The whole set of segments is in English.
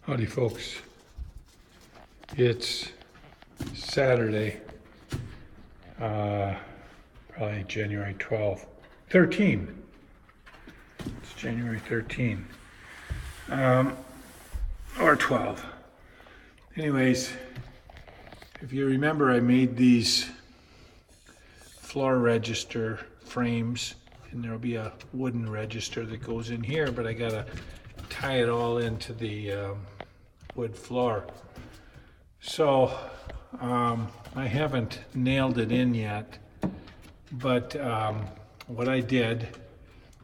Howdy folks, it's Saturday, probably January 12th, 13. It's January 13, or 12. Anyways, if you remember, I made these floor register frames, and there'll be a wooden register that goes in here, but I gotta tie it all into the wood floor. So I haven't nailed it in yet, but what I did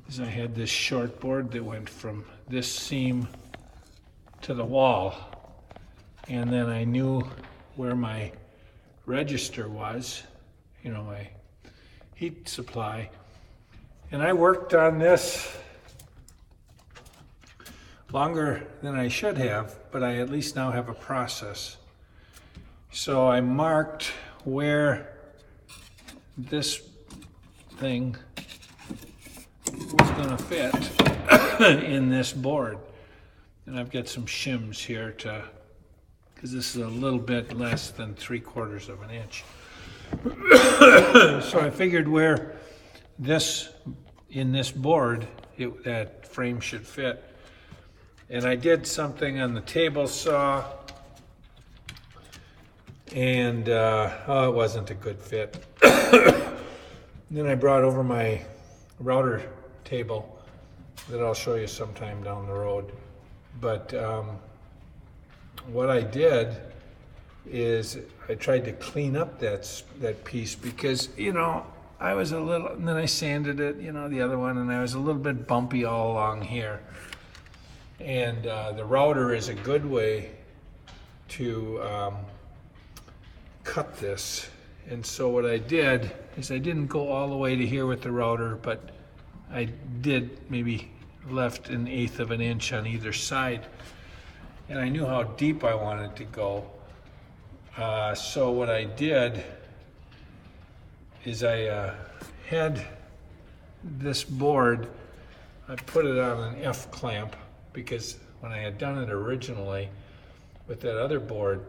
is I had this short board that went from this seam to the wall, and then I knew where my register was, my heat supply, and I worked on this longer than I should have, but I at least now have a process. So I marked where this thing was going to fit in this board. And I've got some shims here because this is a little bit less than 3/4 of an inch. So I figured where in this board, that frame should fit. And I did something on the table saw, and it wasn't a good fit. Then I brought over my router table that I'll show you sometime down the road. But what I did is I tried to clean up that piece because, I was a little, and then I sanded it, the other one, and I was a little bit bumpy all along here. And the router is a good way to cut this. And so what I did is I didn't go all the way to here with the router, but I did maybe left 1/8 of an inch on either side. And I knew how deep I wanted to go. So what I did is I had this board, I put it on an F clamp, because when I had done it originally with that other board,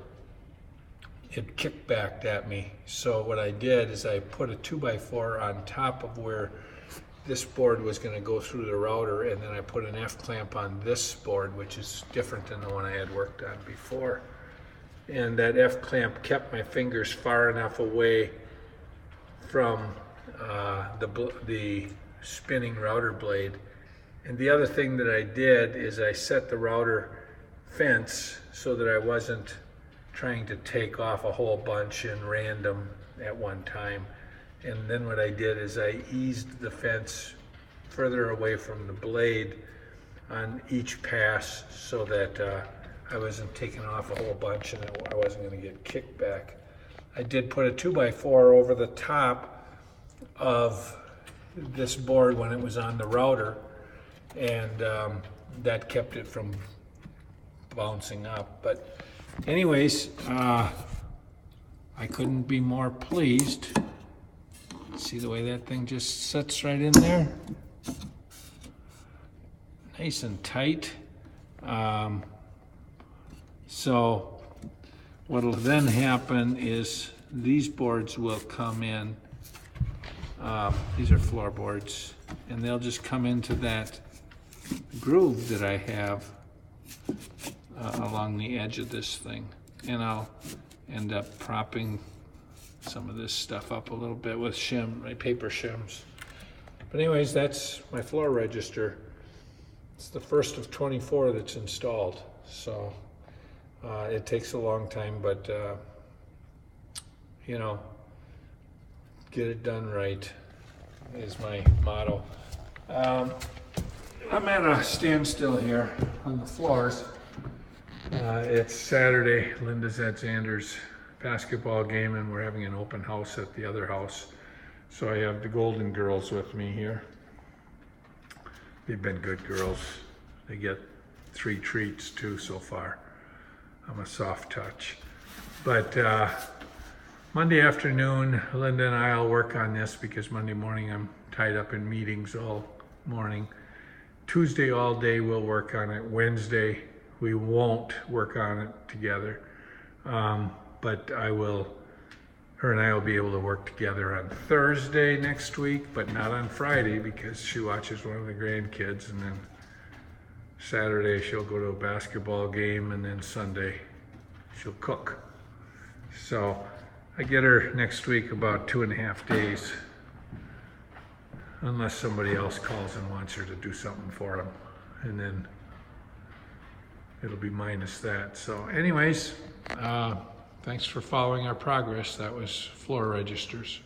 it kicked back at me. So what I did is I put a 2x4 on top of where this board was going to go through the router, and then I put an F clamp on this board, which is different than the one I had worked on before. And that F clamp kept my fingers far enough away from the spinning router blade. And the other thing that I did is I set the router fence so that I wasn't trying to take off a whole bunch in random at one time. And then what I did is I eased the fence further away from the blade on each pass so that I wasn't taking off a whole bunch and I wasn't going to get kicked back. I did put a 2x4 over the top of this board when it was on the router, and that kept it from bouncing up. But anyways, I couldn't be more pleased. See the way that thing just sits right in there? Nice and tight. So what'll then happen is these boards will come in. These are floorboards, and they'll just come into that groove that I have along the edge of this thing, and I'll end up propping some of this stuff up a little bit with my paper shims. But anyways, that's my floor register. It's the first of 24 that's installed, so it takes a long time, but get it done right is my motto. I'm at a standstill here on the floors. It's Saturday. Linda's at Xander's basketball game, and we're having an open house at the other house. So I have the Golden Girls with me here. They've been good girls. They get 3 treats too so far. I'm a soft touch. But Monday afternoon, Linda and I'll work on this because Monday morning I'm tied up in meetings all morning. Tuesday all day we'll work on it. Wednesday we won't work on it together. But her and I will be able to work together on Thursday next week, but not on Friday because she watches one of the grandkids, and then Saturday she'll go to a basketball game, and then Sunday she'll cook. So I get her next week about 2.5 days, unless somebody else calls and wants her to do something for them, and then it'll be minus that. So anyways, thanks for following our progress. That was floor registers.